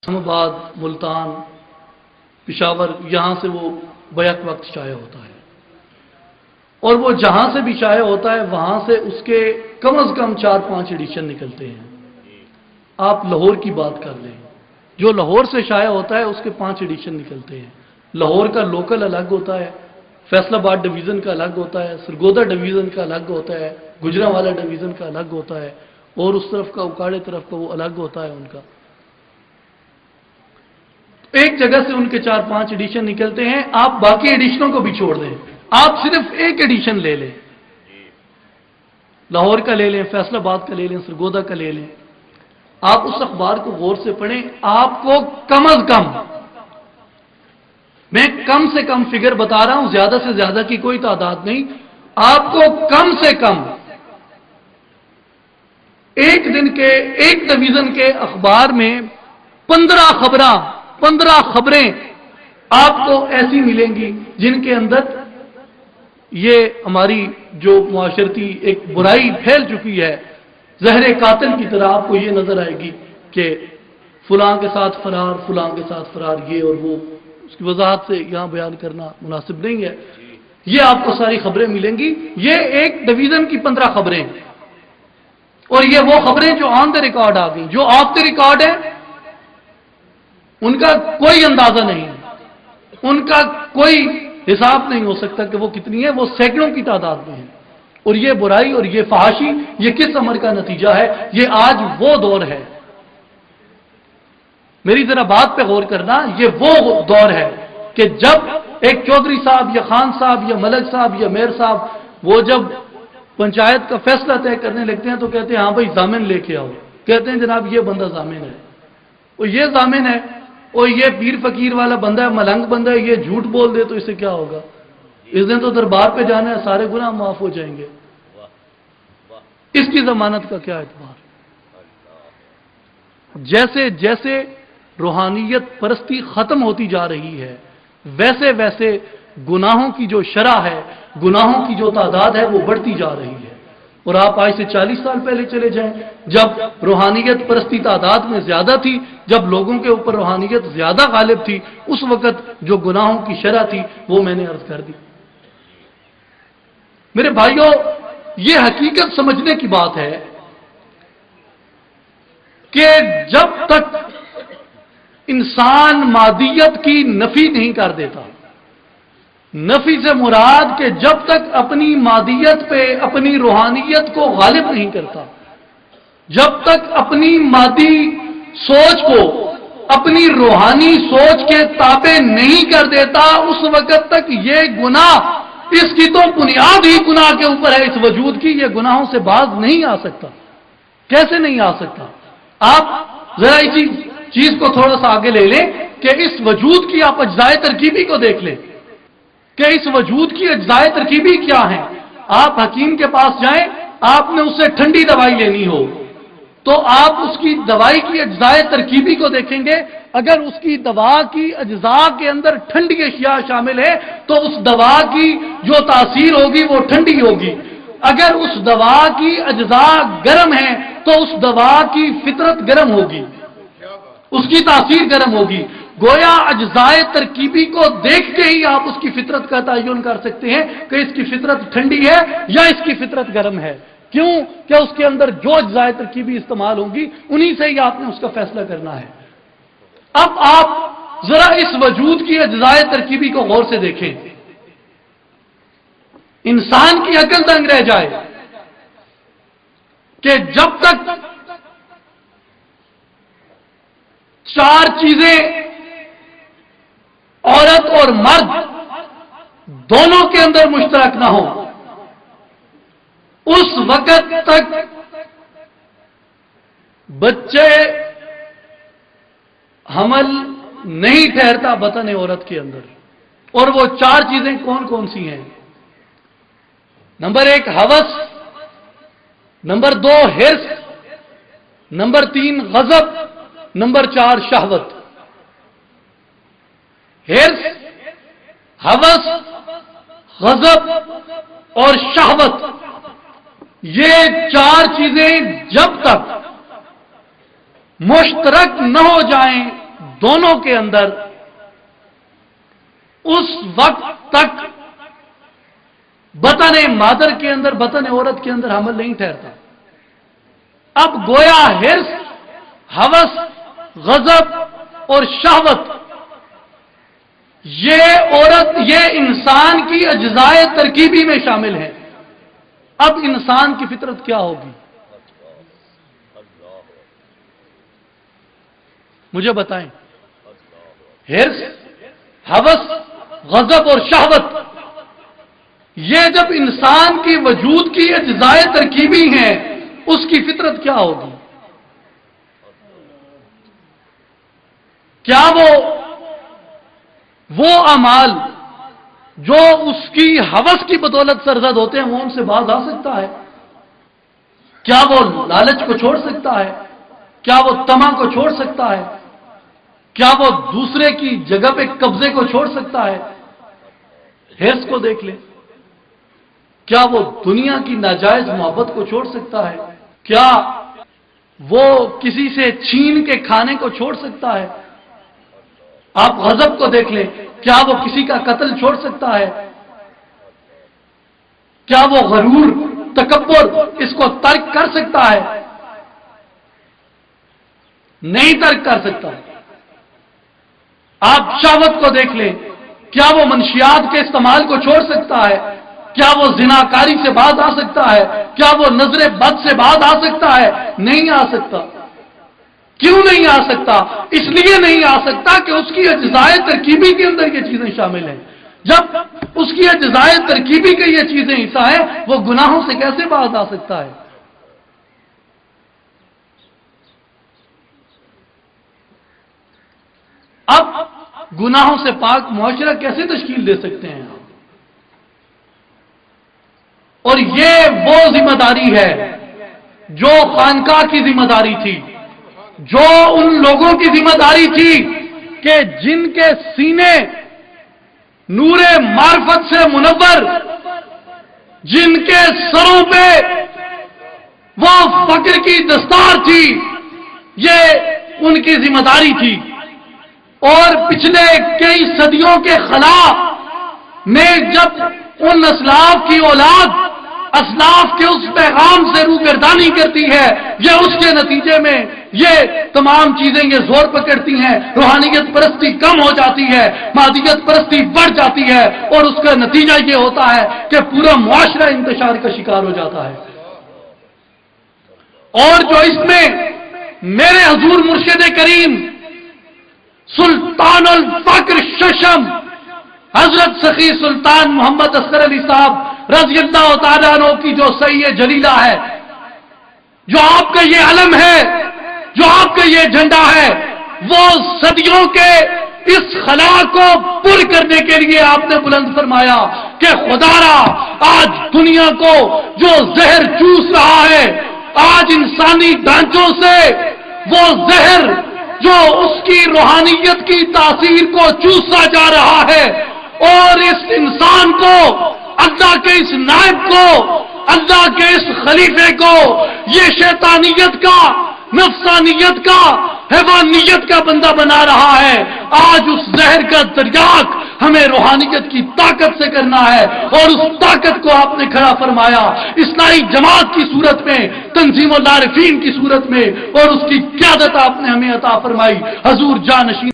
اسلام آباد، ملتان، پشاور، یہاں سے وہ بیک وقت شائع ہوتا ہے، اور وہ جہاں سے بھی شائع ہوتا ہے وہاں سے اس کے کم از کم 4-5 ایڈیشن نکلتے ہیں۔ آپ لاہور کی بات کر لیں، جو لاہور سے شائع ہوتا ہے اس کے 5 ایڈیشن نکلتے ہیں۔ لاہور کا لوکل الگ ہوتا ہے، فیصل آباد ڈویژن کا الگ ہوتا ہے، سرگودا ڈویژن کا الگ ہوتا ہے، گجرانوالہ ڈویژن کا الگ ہوتا ہے، اور اس طرف کا اکاڑے طرف کا وہ الگ ہوتا ہے ان کا۔ ایک جگہ سے ان کے 4-5 ایڈیشن نکلتے ہیں۔ آپ باقی ایڈیشنوں کو بھی چھوڑ دیں، آپ صرف ایک ایڈیشن لے لیں، لاہور کا لے لیں، فیصل آباد کا لے لیں، سرگودا کا لے لیں۔ آپ اس اخبار کو غور سے پڑھیں، آپ کو کم از کم، میں کم سے کم فگر بتا رہا ہوں، زیادہ سے زیادہ کی کوئی تعداد نہیں، آپ کو کم سے کم ایک دن کے ایک ڈویژن کے اخبار میں 15 خبریں آپ کو ایسی ملیں گی جن کے اندر یہ ہماری جو معاشرتی ایک برائی پھیل چکی ہے، زہر قاتل کی طرح آپ کو یہ نظر آئے گی کہ فلاں کے ساتھ فرار، فلاں کے ساتھ فرار، یہ اور وہ، اس کی وضاحت سے یہاں بیان کرنا مناسب نہیں ہے۔ یہ آپ کو ساری خبریں ملیں گی، یہ ایک ڈویژن کی 15 خبریں، اور یہ وہ خبریں جو آن دا ریکارڈ آ گئی۔ جو آف دا ریکارڈ ہے ان کا کوئی اندازہ نہیں، ان کا کوئی حساب نہیں ہو سکتا کہ وہ کتنی ہے، وہ سینکڑوں کی تعداد میں ہے۔ اور یہ برائی اور یہ فحاشی، یہ کس امر کا نتیجہ ہے؟ یہ آج وہ دور ہے، میری ذرا بات پہ غور کرنا، یہ وہ دور ہے کہ جب ایک چودھری صاحب یا خان صاحب یا ملک صاحب یا میر صاحب وہ جب پنچایت کا فیصلہ طے کرنے لگتے ہیں تو کہتے ہیں ہاں بھائی ضامن لے کے آؤ، کہتے ہیں جناب یہ بندہ ضامن ہے، اور یہ ضامن ہے، اور یہ پیر فقیر والا بندہ ہے، ملنگ بندہ ہے، یہ جھوٹ بول دے تو اسے کیا ہوگا؟ اس دن تو دربار پہ جانا ہے، سارے گناہ معاف ہو جائیں گے، اس کی ضمانت کا کیا اعتبار؟ جیسے جیسے روحانیت پرستی ختم ہوتی جا رہی ہے، ویسے ویسے گناہوں کی جو شرح ہے، گناہوں کی جو تعداد ہے وہ بڑھتی جا رہی ہے۔ اور آپ آج سے 40 سال پہلے چلے جائیں، جب روحانیت پرستی تعداد میں زیادہ تھی، جب لوگوں کے اوپر روحانیت زیادہ غالب تھی، اس وقت جو گناہوں کی شرح تھی وہ میں نے عرض کر دی۔ میرے بھائیوں، یہ حقیقت سمجھنے کی بات ہے کہ جب تک انسان مادیت کی نفی نہیں کر دیتا، نفی سے مراد کہ جب تک اپنی مادیت پہ اپنی روحانیت کو غالب نہیں کرتا، جب تک اپنی مادی سوچ کو اپنی روحانی سوچ کے تابع نہیں کر دیتا، اس وقت تک یہ گناہ، اس کی تو بنیاد ہی گناہ کے اوپر ہے، اس وجود کی، یہ گناہوں سے باز نہیں آ سکتا۔ کیسے نہیں آ سکتا؟ آپ ذرا اسی چیز کو تھوڑا سا آگے لے لیں کہ اس وجود کی آپ اجزائے ترکیبی کو دیکھ لیں کہ اس وجود کی اجزائے ترکیبی کیا ہیں۔ آپ حکیم کے پاس جائیں، آپ نے اس سے ٹھنڈی دوائی لینی ہو تو آپ اس کی دوائی کی اجزائے ترکیبی کو دیکھیں گے، اگر اس کی دوا کی اجزاء کے اندر ٹھنڈی اشیاء شامل ہے تو اس دوا کی جو تاثیر ہوگی وہ ٹھنڈی ہوگی، اگر اس دوا کی اجزاء گرم ہیں تو اس دوا کی فطرت گرم ہوگی، اس کی تاثیر گرم ہوگی۔ گویا اجزائے ترکیبی کو دیکھ کے ہی آپ اس کی فطرت کا تعین کر سکتے ہیں کہ اس کی فطرت ٹھنڈی ہے یا اس کی فطرت گرم ہے۔ کیوں کہ اس کے اندر جو اجزائے ترکیبی استعمال ہوں گی انہی سے ہی آپ نے اس کا فیصلہ کرنا ہے۔ اب آپ ذرا اس وجود کی اجزائے ترکیبی کو غور سے دیکھیں، انسان کی عقل دنگ رہ جائے کہ جب تک 4 چیزیں عورت اور مرد دونوں کے اندر مشترک نہ ہو، اس وقت تک بچے حمل نہیں ٹھہرتا بطن عورت کے اندر۔ اور وہ 4 چیزیں کون کون سی ہیں؟ نمبر 1 ہوس، نمبر 2 حرص، نمبر 3 غضب، نمبر 4 شہوت۔ حرص، ہوس، غضب اور شہوت، یہ 4 چیزیں جب تک مشترک نہ ہو جائیں دونوں کے اندر اس وقت تک بطن مادر کے اندر، بطن عورت کے اندر حمل نہیں ٹھہرتا۔ اب گویا ہرس، ہوس، غضب اور شہوت یہ عورت، یہ انسان کی اجزائے ترکیبی میں شامل ہے۔ اب انسان کی فطرت کیا ہوگی؟ مجھے بتائیں۔ ہرس، ہوس، غضب اور شہوت یہ جب انسان کی وجود کی اجزائے ترکیبی ہیں، اس کی فطرت کیا ہوگی؟ کیا وہ اعمال جو اس کی ہوس کی بدولت سرزد ہوتے ہیں وہ ان سے باز آ سکتا ہے؟ کیا وہ لالچ کو چھوڑ سکتا ہے؟ کیا وہ طمع کو چھوڑ سکتا ہے؟ کیا وہ دوسرے کی جگہ پہ قبضے کو چھوڑ سکتا ہے؟ ہرس کو دیکھ لیں، کیا وہ دنیا کی ناجائز محبت کو چھوڑ سکتا ہے؟ کیا وہ کسی سے چھین کے کھانے کو چھوڑ سکتا ہے؟ آپ غضب کو دیکھ لیں، کیا وہ کسی کا قتل چھوڑ سکتا ہے؟ کیا وہ غرور، تکبر اس کو ترک کر سکتا ہے؟ نہیں ترک کر سکتا۔ آپ شہوت کو دیکھ لیں، کیا وہ منشیات کے استعمال کو چھوڑ سکتا ہے؟ کیا وہ زناکاری سے باز آ سکتا ہے؟ کیا وہ نظر بد سے باز آ سکتا ہے؟ نہیں آ سکتا۔ کیوں نہیں آ سکتا؟ اس لیے نہیں آ سکتا کہ اس کی اجزائے ترکیبی کے اندر یہ چیزیں شامل ہیں۔ جب اس کی اجزائے ترکیبی کی یہ چیزیں حصہ ہیں، وہ گناہوں سے کیسے باز آ سکتا ہے؟ اب گناہوں سے پاک معاشرہ کیسے تشکیل دے سکتے ہیں؟ اور یہ وہ ذمہ داری ہے جو خانقاہ کی ذمہ داری تھی، جو ان لوگوں کی ذمہ داری تھی کہ جن کے سینے نور معرفت سے منور، جن کے سروں پہ وہ فقر کی دستار تھی، یہ ان کی ذمہ داری تھی۔ اور پچھلے کئی صدیوں کے خلا میں جب ان اسلاف کی اولاد اسلاف کے اس پیغام سے روگردانی کرتی ہے، یہ اس کے نتیجے میں یہ تمام چیزیں یہ زور پکڑتی ہیں، روحانیت پرستی کم ہو جاتی ہے، مادیت پرستی بڑھ جاتی ہے، اور اس کا نتیجہ یہ ہوتا ہے کہ پورا معاشرہ انتشار کا شکار ہو جاتا ہے۔ اور جو اس میں میرے حضور مرشد کریم سلطان الفقر ششم حضرت سخی سلطان محمد اصغر علی صاحب رضی اللہ تعالیٰ عنہ کی جو سعی جلیلہ ہے، جو آپ کا یہ علم ہے، جو آپ کا یہ جھنڈا ہے، وہ صدیوں کے اس خلا کو پر کرنے کے لیے آپ نے بلند فرمایا کہ خدا را آج دنیا کو جو زہر چوس رہا ہے، آج انسانی ڈھانچوں سے وہ زہر جو اس کی روحانیت کی تاثیر کو چوسا جا رہا ہے، اور اس انسان کو، اللہ کے اس نائب کو، اللہ کے اس خلیفے کو یہ شیطانیت کا، نفسانیت کا، حیوانیت کا بندہ بنا رہا ہے۔ آج اس زہر کا دریاق ہمیں روحانیت کی طاقت سے کرنا ہے، اور اس طاقت کو آپ نے کھڑا فرمایا اصلاحی جماعت کی صورت میں، تنظیم العارفین کی صورت میں، اور اس کی قیادت آپ نے ہمیں عطا فرمائی۔ حضور جانشین